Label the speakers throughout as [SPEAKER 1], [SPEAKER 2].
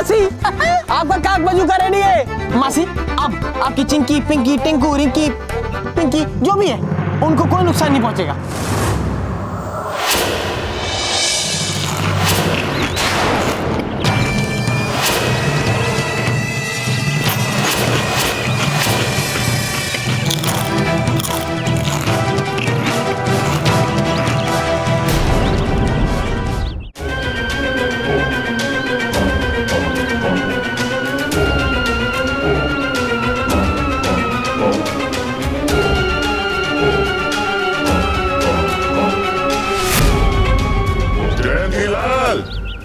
[SPEAKER 1] मासी, आपका काक बजूका रेडी है। मासी, अब आपकी चिंकी, पिंकी, टिंकू, रिंकी, पिंकी जो भी है, उनको कोई नुकसान नहीं पहुंचेगा।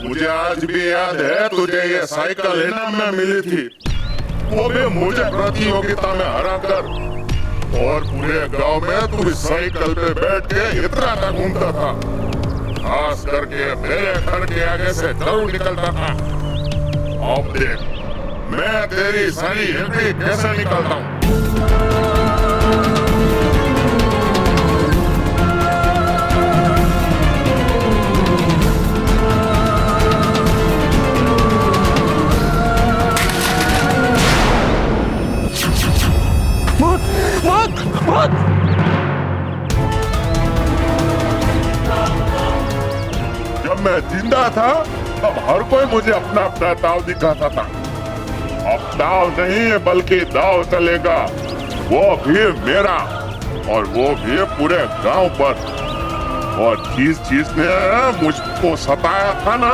[SPEAKER 2] मुझे आज भी याद है तुझे ये साइकिल इनाम में मिली थी, वो भी मुझे प्रतियोगिता में हरा कर। और पूरे गांव में तू इस साइकिल पे बैठ के इतना तक घूमता था, खास करके मेरे घर के आगे से जरूर निकलता था। अब देख मैं तेरी सारी हिंदी कैसे निकलता हूँ।
[SPEAKER 1] बहुत
[SPEAKER 2] जब मैं जिंदा था तब हर कोई मुझे अपना अपना दाव दिखाता था। अब दाव नहीं बल्कि दाव चलेगा, वो भी मेरा, और वो भी पूरे गांव पर। और जिस ने मुझको सताया था ना,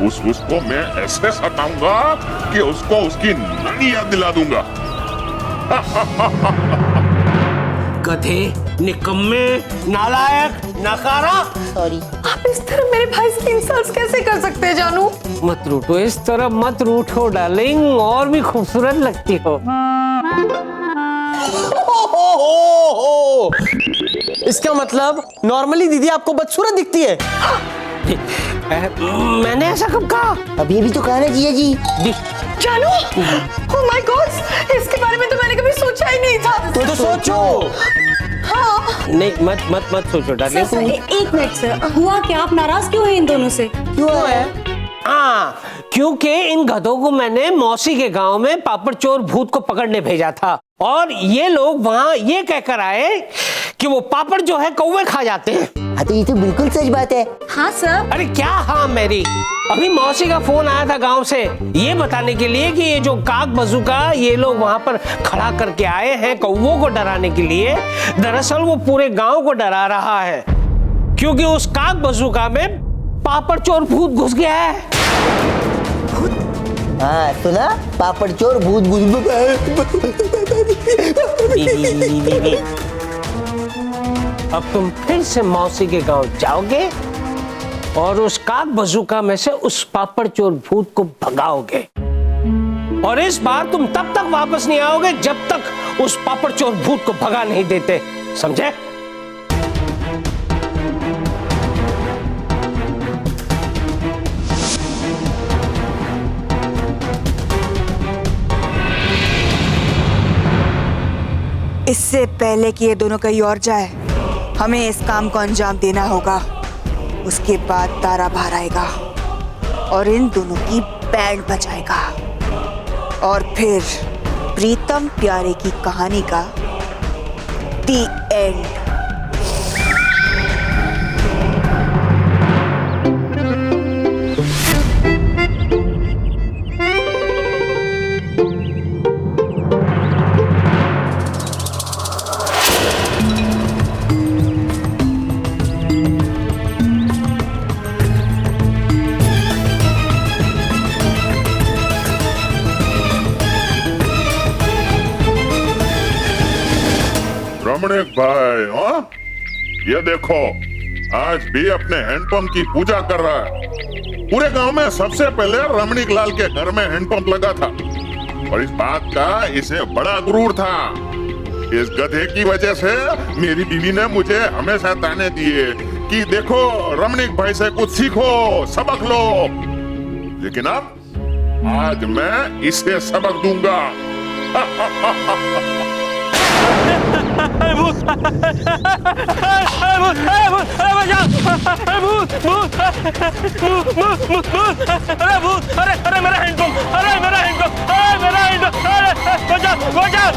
[SPEAKER 2] उसको मैं ऐसे सताऊंगा कि उसको उसकी नानी याद दिला दूंगा।
[SPEAKER 3] गधे, निकम्मे, नालायक, नकारा।
[SPEAKER 4] सॉरी।
[SPEAKER 5] आप इस तरह मेरे भाई से इंसल्ट कैसे कर सकते हैं जानू?
[SPEAKER 3] मत रूठो, इस तरह मत रूठो डार्लिंग, और भी खूबसूरत लगती हो।
[SPEAKER 1] इसका मतलब नॉर्मली दीदी आपको बदसूरत दिखती है?
[SPEAKER 3] मैंने ऐसा कब कहा?
[SPEAKER 4] अभी भी तो कहा ना जिया जी।
[SPEAKER 5] जानू, ओह माय गॉड, इसके बारे में तो मैंने कभी सोचा ही नहीं था।
[SPEAKER 1] तो सोचो।
[SPEAKER 5] हाँ।
[SPEAKER 3] नहीं, मत सोचो डार्लिंग।
[SPEAKER 6] सर, एक मिनट सर, हुआ क्या? आप नाराज क्यों हैं इन दोनों से?
[SPEAKER 1] क्यों है?
[SPEAKER 3] हाँ, क्योंकि इन गधों को मैंने मौसी के गांव में पापड़ चोर भूत को पकड़ने भेजा था, और ये लोग वहाँ ये कहकर आए कि वो पापड़ जो है कौवे खा जाते हैं।
[SPEAKER 4] हाँ तो ये तो बिल्कुल सच बात है।
[SPEAKER 6] हाँ सर।
[SPEAKER 3] अरे क्या हाँ मेरी, अभी मौसी का फोन आया था गांव से, ये बताने के लिए कि ये जो काक बजूका ये लोग वहां पर खड़ा करके आए हैं कौवों को डराने के लिए। दरअसल वो पूरे गांव को डरा रहा है, क्योंकि उस काक बजूका में पापड़ चोर भूत घुस गया है।
[SPEAKER 4] हाँ सुना, पापड़ चोर भूत घुस।
[SPEAKER 3] अब तुम फिर से मौसी के गांव जाओगे और उस काक बजूका में से उस पापड़ चोर भूत को भगाओगे, और इस बार तुम तब तक वापस नहीं आओगे जब तक उस पापड़ चोर भूत को भगा नहीं देते, समझे?
[SPEAKER 7] इससे पहले कि ये दोनों कहीं और जाए, हमें इस काम को अंजाम देना होगा। उसके बाद तारा बाहर आएगा और इन दोनों की बैंड बजाएगा, और फिर प्रीतम प्यारे की कहानी का दी एंड।
[SPEAKER 2] रमणीक भाई, हाँ ये देखो, आज भी अपने हैंडपंप की पूजा कर रहा है। पूरे गांव में सबसे पहले रमणीक लाल के घर में हैंडपंप लगा था, और इस बात का इसे बड़ा गुरूर था। इस गधे की वजह से मेरी बीवी ने मुझे हमेशा ताने दिए कि देखो रमणीक भाई से कुछ सीखो, सबक लो। लेकिन अब आज मैं इसे सबक दूंगा।
[SPEAKER 3] अरे भूत, अरे भूत, अरे भूत, अरे बचाओ, अरे भूत, भूत, भूत, भूत, अरे भूत, अरे मेरा हैंडपंप, अरे मेरा हैंडपंप, अरे मेरा हैंडपंप, अरे बचाओ, बचाओ।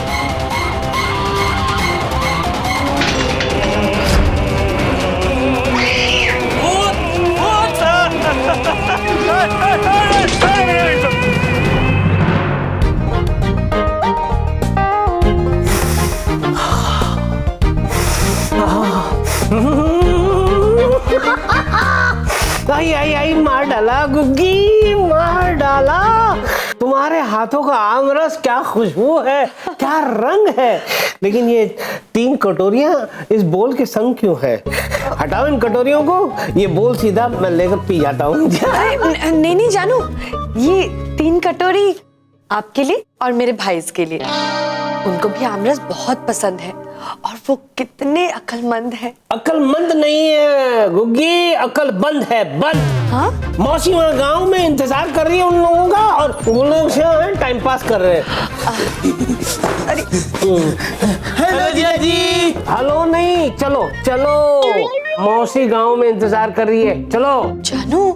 [SPEAKER 3] आई आई आई, मार डाला गुग्गी, मार डाला। तुम्हारे हाथों का आमरस क्या खुशबू है, क्या रंग है। लेकिन ये 3 कटोरियां इस बोल के संग क्यों है? हटाओ इन कटोरियों को, ये बोल सीधा मैं लेकर पी जाता हूँ।
[SPEAKER 5] नहीं नहीं जानू, ये 3 कटोरी आपके लिए और मेरे भाई के लिए। उनको भी आमरस बहुत पसंद है और वो कितने अक्लमंद है।
[SPEAKER 3] अक्लमंद नहीं है गुग्गी, अक्लबंद है, बंद।
[SPEAKER 5] हाँ?
[SPEAKER 3] मौसी वहाँ गांव में इंतजार कर रही है उन लोगों का और वो लोग से टाइम पास कर रहे हैं।
[SPEAKER 1] हेलो जिया जी।
[SPEAKER 3] हेलो नहीं, चलो चलो, मौसी गांव में इंतजार कर रही है, चलो।
[SPEAKER 5] जानू,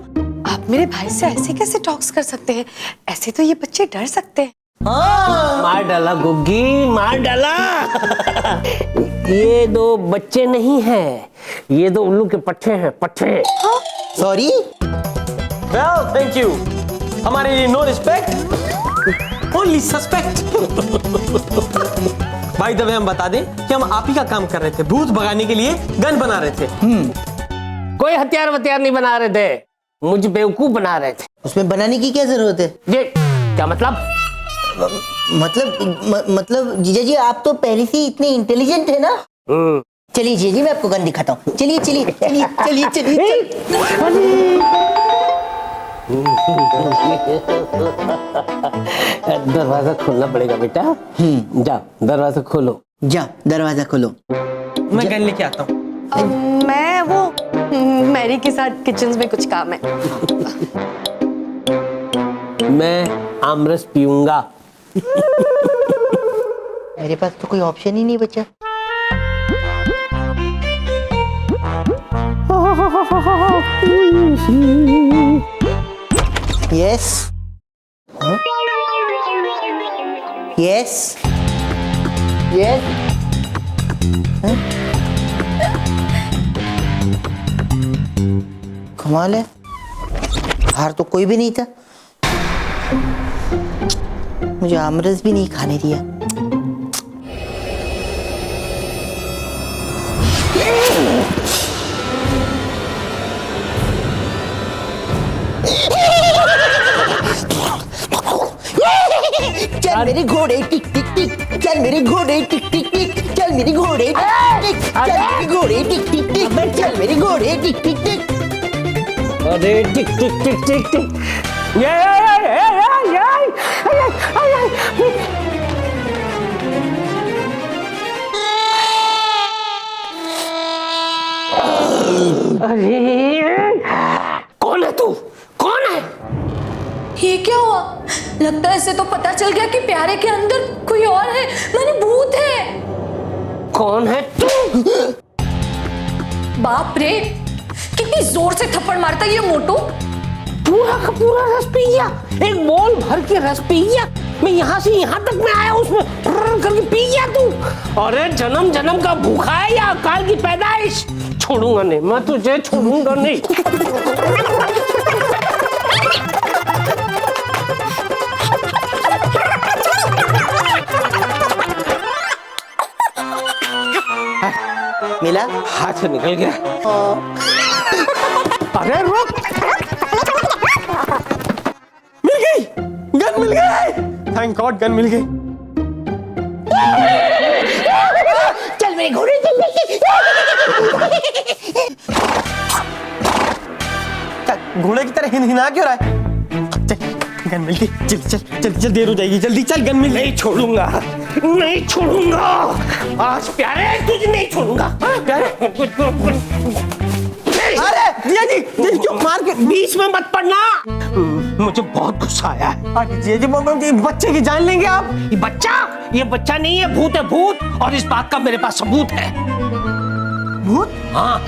[SPEAKER 5] आप मेरे भाई से ऐसे कैसे टॉक्स कर सकते हैं? ऐसे तो ये बच्चे डर सकते हैं।
[SPEAKER 3] मार डाला गुग्गी, मार डाला। ये 2 बच्चे नहीं हैं, ये 2 उल्लू के पट्टे हैं, पट्टे।
[SPEAKER 4] सॉरी।
[SPEAKER 1] Well thank you. हमारे लिए नो रिस्पेक्ट, ओनली सस्पेक्ट। भाई दबे हम बता दें कि हम आप ही का काम कर रहे थे, भूत भगाने के लिए गन बना रहे थे।
[SPEAKER 3] कोई हथियार वथियार नहीं बना रहे थे, मुझे बेवकूफ बना रहे थे।
[SPEAKER 4] उसमें बनाने की क्या जरूरत है?
[SPEAKER 3] ये क्या मतलब?
[SPEAKER 4] मतलब जीजा जी, आप तो पहले से ही इतने इंटेलिजेंट है ना। चलिए जीजा जी, मैं आपको गन दिखाता हूँ। चलिए चलिए चलिए चलिए चलिए।
[SPEAKER 3] दरवाजा खोलना पड़ेगा बेटा। जाओ दरवाजा खोलो।
[SPEAKER 4] जा दरवाजा खोलो।
[SPEAKER 1] मैं गन लेके आता हूँ।
[SPEAKER 5] मैं वो मैरी के साथ किचन में कुछ काम है।
[SPEAKER 3] मैं आमरस पीऊंगा।
[SPEAKER 4] मेरे पास तो कोई ऑप्शन ही नहीं बचा। Yes yes yes. कमाल है, बाहर तो कोई भी नहीं था, मुझे आमरस भी नहीं खाने दिया। चल मेरे घोड़े टिक टिक टिक, चल मेरे घोड़े टिक टिक टिक, चल मेरे घोड़े टिक टिक, चल मेरे घोड़े टिक टिक टिक, चल मेरे घोड़े टिक टिक टिक।
[SPEAKER 3] अरे टिक टिक टिक टिक टिक। अरे कौन है तू? कौन है?
[SPEAKER 5] ये क्या हुआ? लगता है इसे तो पता चल गया कि प्यारे के अंदर कोई और है, माने भूत है।
[SPEAKER 3] कौन है तू?
[SPEAKER 5] बाप रे, कितनी जोर से थप्पड़ मारता ये मोटू।
[SPEAKER 3] पूरा का पूरा रस पी गया, एक बोल भर के रस पी गया। मैं यहाँ से यहाँ तक मैं आया, उसमें करके पी गया तू। अरे जन्म जन्म का भूखा है या अकाल की पैदाइश? छोड़ूंगा नहीं, मैं तुझे छोड़ूंगा नहीं।
[SPEAKER 4] मिला?
[SPEAKER 3] हाथ से निकल गया। अरे रुक,
[SPEAKER 1] मिल गई, गन मिल गई। थैंक गॉड गन मिल गई।
[SPEAKER 4] चल मेरे घोड़े
[SPEAKER 1] घोड़े की तरह हिनहिना क्यों रहा है? चल गन मिल गई, चल चल चल चल, देर हो जाएगी, जल्दी चल, गन मिल गई।
[SPEAKER 3] नहीं छोड़ूंगा, नहीं छोड़ूंगा। आज प्यारे तुझे नहीं छोड़ूंगा।
[SPEAKER 1] प्यारे, अरे जिया जी, जी क्यों मार के?
[SPEAKER 3] बीच में मत पड़ना, मुझे बहुत गुस्सा आया है।
[SPEAKER 1] जिया जी, बच्चे की जान लेंगे आप?
[SPEAKER 3] ये बच्चा, ये बच्चा नहीं है, भूत है भूत, और इस बात का मेरे पास सबूत है।
[SPEAKER 1] भूत?
[SPEAKER 3] हाँ।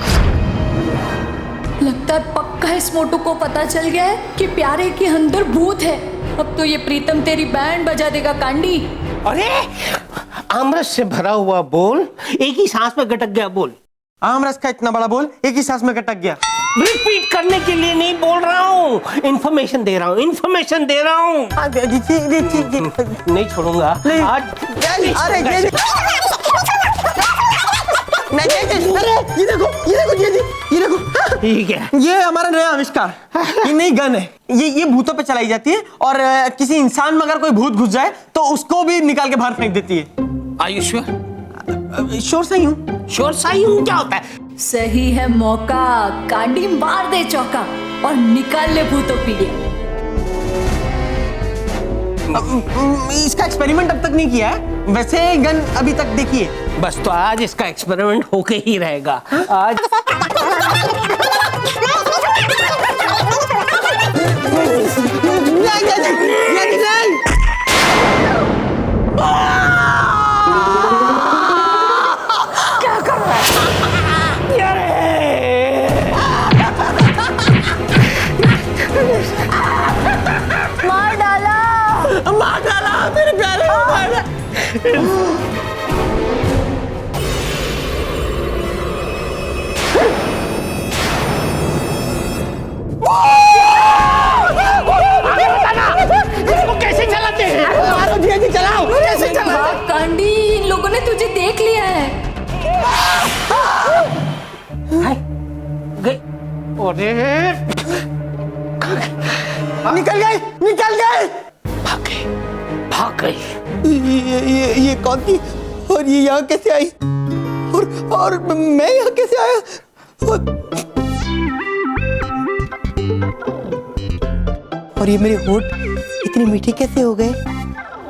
[SPEAKER 6] लगता है पक्का इस मोटू को पता चल गया है कि प्यारे के अंदर भूत है। अब तो ये प्रीतम तेरी बैंड बजा देगा कांडी।
[SPEAKER 3] अरे आमरस से भरा हुआ बोल एक ही सांस में गटक गया बोल।
[SPEAKER 1] आमरस का इतना बड़ा बोल एक ही सांस में गटक गया।
[SPEAKER 3] रिपीट करने के लिए नहीं बोल रहा हूँ, इन्फॉर्मेशन दे रहा हूँ, इन्फॉर्मेशन दे रहा हूँ। नहीं छोड़ूंगा आज।
[SPEAKER 1] अरे ये देखो
[SPEAKER 3] ठीक है,
[SPEAKER 1] ये हमारा नया आविष्कार, ये नई गन है। ये भूतों पे चलाई जाती है और किसी इंसान में अगर कोई भूत घुस जाए तो उसको भी निकाल के बाहर फेंक देती है।
[SPEAKER 3] आयुष्वर
[SPEAKER 1] श्योर सही हूँ।
[SPEAKER 3] श्योर सही हूँ क्या होता है?
[SPEAKER 6] सही है मौका, कांडी मार दे चौका और निकाल ले भूतों पीड़िया।
[SPEAKER 1] इसका एक्सपेरिमेंट अब तक नहीं किया है, वैसे गन अभी तक देखी है।
[SPEAKER 3] बस तो आज इसका एक्सपेरिमेंट होके ही रहेगा। आज क्या कर रहा है?
[SPEAKER 6] मार डाला
[SPEAKER 1] मेरे प्यारे को मार डाला।
[SPEAKER 3] कैसे चलाते हैं?
[SPEAKER 1] मारो जी जी, चलाओ। कैसे चलाओ?
[SPEAKER 6] भाग कांडी, इन लोगों ने तुझे देख लिया है।
[SPEAKER 3] अरे
[SPEAKER 1] निकल गए।
[SPEAKER 3] भाग गई।
[SPEAKER 1] ये कौन थी और ये यहाँ कैसे आई और मैं यहाँ कैसे आया? और ये मेरे होठ इतने मीठे कैसे हो गए?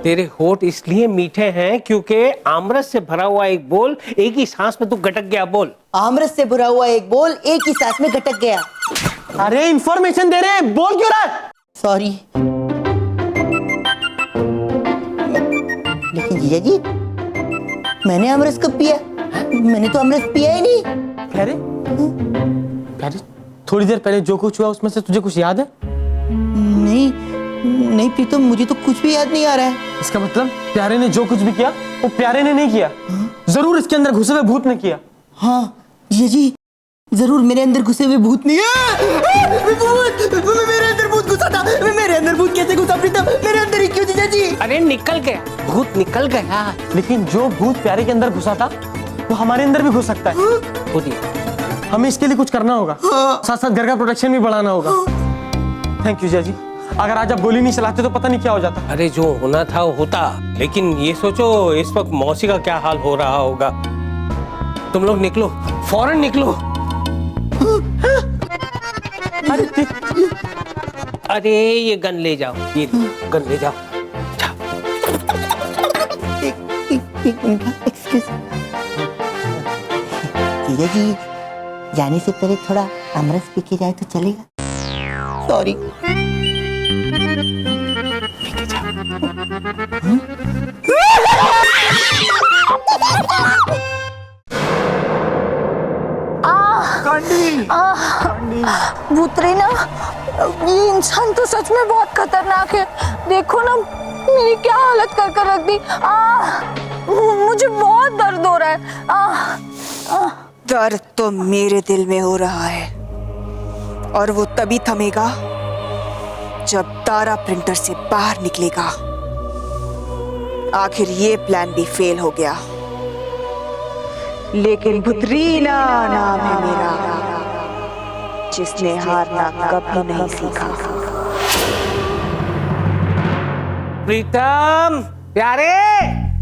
[SPEAKER 3] तेरे होठ इसलिए मीठे हैं क्योंकि आमरस से भरा हुआ एक बोल एक ही सांस में तू गटक गया बोल।
[SPEAKER 4] आमरस से भरा हुआ एक बोल एक ही सांस में गटक गया।
[SPEAKER 1] अरे इंफॉर्मेशन दे रहे हैं, बोल क्यों रहा है?
[SPEAKER 4] सॉरी। लेकिन जीजा जी, मैंने आमरस कब पिया? मैंने तो आमरस पिया ही नहीं।
[SPEAKER 1] प्यारे थोड़ी देर पहले जो कुछ हुआ उसमें से तुझे कुछ याद है?
[SPEAKER 4] नहीं प्रीतम, मुझे तो कुछ भी याद नहीं आ रहा है।
[SPEAKER 1] इसका मतलब प्यारे ने जो कुछ भी किया वो प्यारे ने नहीं किया, जरूर इसके अंदर घुसे हुए भूत ने किया।
[SPEAKER 4] हाँ जीजा जी, जरूर मेरे अंदर घुसे हुए भूत नहीं है। मेरे अंदर भूत घुसा था। मेरे अंदर भूत कैसे घुसा प्रीतम? मेरे अंदर ही क्यों जीजा जी?
[SPEAKER 3] अरे निकल गया, भूत निकल गया।
[SPEAKER 1] लेकिन जो भूत प्यारे के अंदर घुसा था वो हमारे अंदर भी घुस सकता है।
[SPEAKER 3] खुद ही
[SPEAKER 1] हमें इसके लिए कुछ करना होगा, साथ साथ घर का प्रोटेक्शन भी बढ़ाना होगा। थैंक यू जी। अगर आज आप गोली नहीं चलाते तो पता नहीं क्या हो जाता।
[SPEAKER 3] अरे जो होना था वो होता, लेकिन ये सोचो इस वक्त मौसी का क्या हाल हो रहा होगा। तुम लोग निकलो, फौरन निकलो। अरे ये गन ले जाओ, ये गन ले जाओ।
[SPEAKER 4] एक मिनट, एक्सक्यूज। जीजा जी, जाने से पहले थोड़ा आमरस पी के जाए तो चलेगा? सॉरी।
[SPEAKER 5] भूतरी ना, ये इंसान तो सच में बहुत खतरनाक है। देखो ना मेरी क्या हालत कर कर रख दी। मुझे बहुत दर्द हो रहा है।
[SPEAKER 7] दर्द तो मेरे दिल में हो रहा है और वो तभी थमेगा जब तारा प्रिंटर से बाहर निकलेगा। आखिर ये प्लान भी फेल हो गया, लेकिन भुतरीना नाम है मेरा, जिसने हारना कभी नहीं सीखा।
[SPEAKER 3] प्रीतम प्यारे,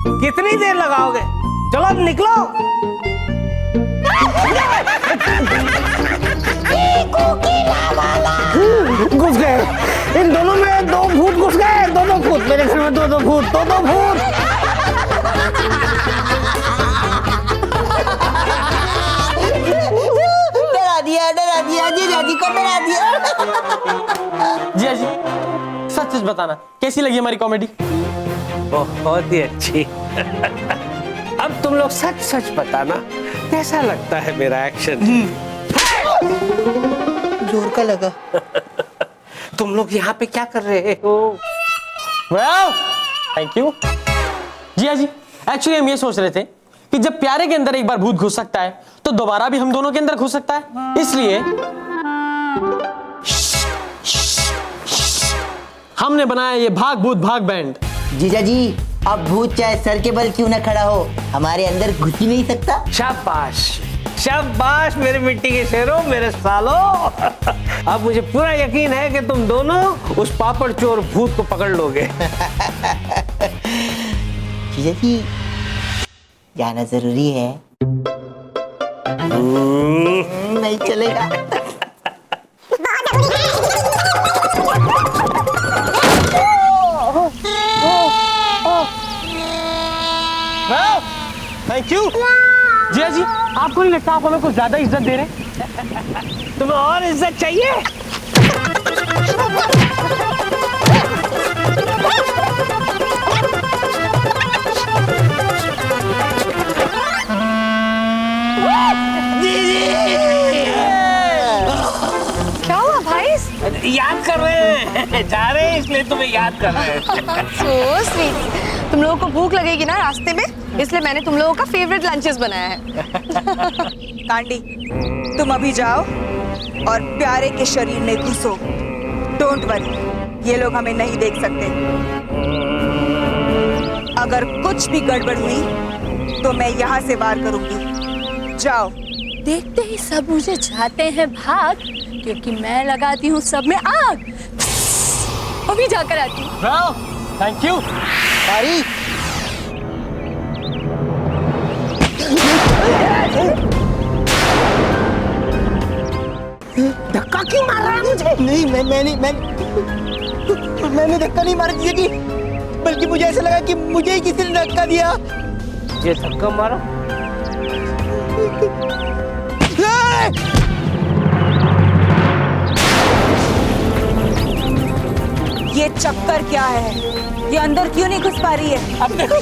[SPEAKER 3] कितनी देर लगाओगे? चलो अब निकलो। घुस गए, इन दोनों में दो भूत घुस गए। दो भूत मेरे घर में, दो भूत, दो भूत।
[SPEAKER 4] डरा दिया जी को डरा दिया।
[SPEAKER 1] जी सच सच बताना कैसी लगी हमारी कॉमेडी?
[SPEAKER 3] बहुत ही अच्छी। अब तुम लोग सच सच बताना कैसा लगता है मेरा एक्शन?
[SPEAKER 4] जोर का लगा।
[SPEAKER 3] तुम लोग यहाँ पे क्या कर रहे हो?
[SPEAKER 1] वाह, थैंक यू। जी हाँ जी, एक्चुअली हम ये सोच रहे थे कि जब प्यारे के अंदर एक बार भूत घुस सकता है तो दोबारा भी हम दोनों के अंदर घुस सकता है, इसलिए हमने बनाया ये भाग भूत भाग बैंड।
[SPEAKER 4] जीजा जी, अब भूत चाहे सर के बल क्यों ना खड़ा हो, हमारे अंदर घुस ही नहीं सकता।
[SPEAKER 3] शाबाश शाबाश मेरे मिट्टी के शेरों, मेरे सालों। अब मुझे पूरा यकीन है कि तुम दोनों उस पापड़ चोर भूत को पकड़ लोगे।
[SPEAKER 4] जीजा जी, जाना जरूरी है। नहीं चलेगा।
[SPEAKER 1] Thank you. जी हाँ जी, आपको नहीं लगता आप हमें कुछ ज्यादा इज्जत दे रहे हैं?
[SPEAKER 3] तुम्हें और इज्जत चाहिए?
[SPEAKER 5] क्या हुआ भाई?
[SPEAKER 3] याद कर रहे हैं, जा रहे हैं इसलिए तुम्हें याद कर रहे हैं।
[SPEAKER 5] So sweet. तुम लोगों को भूख लगेगी ना रास्ते में, इसलिए मैंने तुम लोगों का फेवरेट लंचेस बनाया है।
[SPEAKER 7] कांडी, तुम अभी जाओ और प्यारे के शरीर में घुसो। डोंट वरी, ये लोग हमें नहीं देख सकते। अगर कुछ भी गड़बड़ हुई तो मैं यहाँ से वार करूंगी। जाओ।
[SPEAKER 6] देखते ही सब मुझे चाहते हैं भाग, क्योंकि मैं लगाती हूँ सब में आग। अभी जाकर आती हूँ।
[SPEAKER 1] Thank you.
[SPEAKER 4] सॉरी।
[SPEAKER 3] धक्का क्यों मार रहा है मुझे?
[SPEAKER 4] नहीं, मैंने धक्का नहीं मारा जीजा जी, बल्कि मुझे ऐसा लगा कि मुझे ही किसी ने धक्का दिया।
[SPEAKER 3] ये धक्का मारा?
[SPEAKER 7] ये चक्कर क्या है? ये अंदर क्यों नहीं घुस पा रही है?
[SPEAKER 3] अब देखो।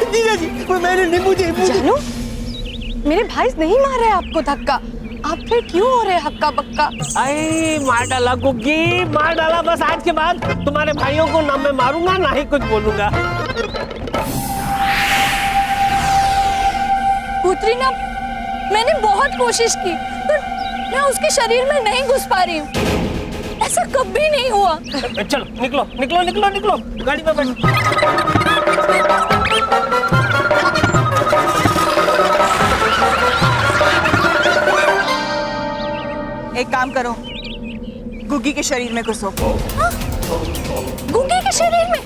[SPEAKER 4] जीजा जी, मैंने नहीं, मुझे
[SPEAKER 5] जानू, मेरे भाई नहीं मार रहे आपको धक्का, आप फिर क्यों हो रहे हक्का बक्का?
[SPEAKER 3] अरे मार डाला गुग्गी, मार डाला। बस आज के बाद तुम्हारे भाइयों को ना मैं मारूंगा ना ही कुछ बोलूंगा।
[SPEAKER 6] पुत्री ना, मैंने बहुत कोशिश की पर मैं उसके शरीर में नहीं घुस पा रही हूँ। ऐसा कभी नहीं हुआ।
[SPEAKER 3] चलो निकलो निकलो निकलो निकलो, गाड़ी में बैठो।
[SPEAKER 7] एक काम करो, गुग्गी के शरीर में घुसो।
[SPEAKER 6] गुग्गी के शरीर में?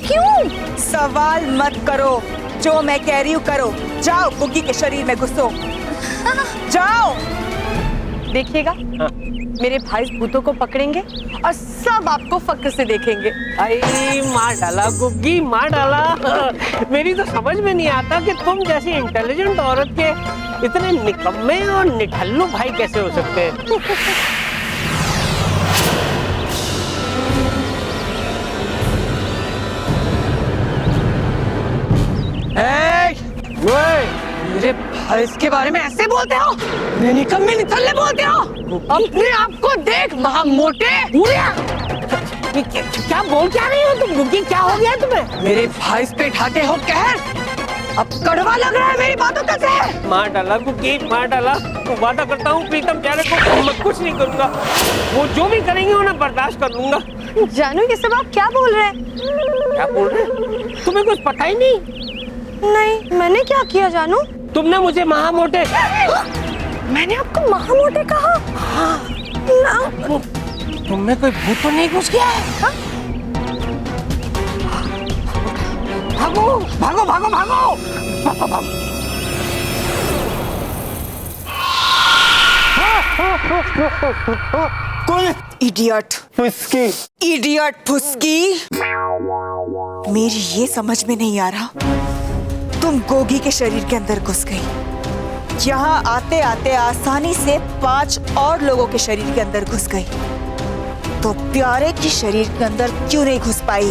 [SPEAKER 6] क्यों?
[SPEAKER 7] सवाल मत करो, जो मैं कह रही हूँ करो। जाओ, गुग्गी के शरीर में घुसो। जाओ।
[SPEAKER 5] देखिएगा, मेरे भाई भूतों को पकड़ेंगे और सब आपको फक्र से देखेंगे।
[SPEAKER 3] अरे मार डाला गुग्गी, मार डाला। मेरी तो समझ में नहीं आता कि तुम जैसी इंटेलिजेंट औरत के इतने निकम्मे और निठल्लू भाई कैसे हो सकते हैं।
[SPEAKER 5] मेरे भाई के बारे में ऐसे बोलते हो? निकम्मे निठल्ले बोलते हो? अपने आप को देख महामोटे।
[SPEAKER 3] क्या बोल क्या रही हो तुम गुग्गी? क्या हो गया तुम्हें?
[SPEAKER 5] मेरे भाई पे ढाते हो कहर, अब कड़वा लग रहा है मेरी बातों का से।
[SPEAKER 3] मार डाला गुग्गी, मार डाला। तो वादा करता हूँ प्रीतम प्यारे को मैं कुछ नहीं करूंगा। वो जो भी करेंगे उन्हें बर्दाश्त कर लूंगा।
[SPEAKER 5] जानू, ये सब आप क्या बोल रहे हैं?
[SPEAKER 3] क्या बोल रहे हैं? तुम्हें कुछ पता ही नहीं?
[SPEAKER 5] नहीं, मैंने क्या किया जानू?
[SPEAKER 3] तुमने मुझे महामोटे।
[SPEAKER 5] मैंने आपको महामोटे कहा? ना।
[SPEAKER 3] तुमने कोई भूत तो नहीं घुस गया है?
[SPEAKER 5] हाँ?
[SPEAKER 3] भागो भागो भागो भागो, भागो, भागो।
[SPEAKER 1] कौन?
[SPEAKER 7] इडियट
[SPEAKER 1] फुसकी।
[SPEAKER 7] इडियट फुसकी। मेरी ये समझ में नहीं आ रहा, तुम गोगी के शरीर के अंदर घुस गई। यहाँ आते आते आसानी से 5 और लोगों के शरीर के अंदर घुस गई। तो प्यारे की शरीर के अंदर क्यों नहीं घुस पाई?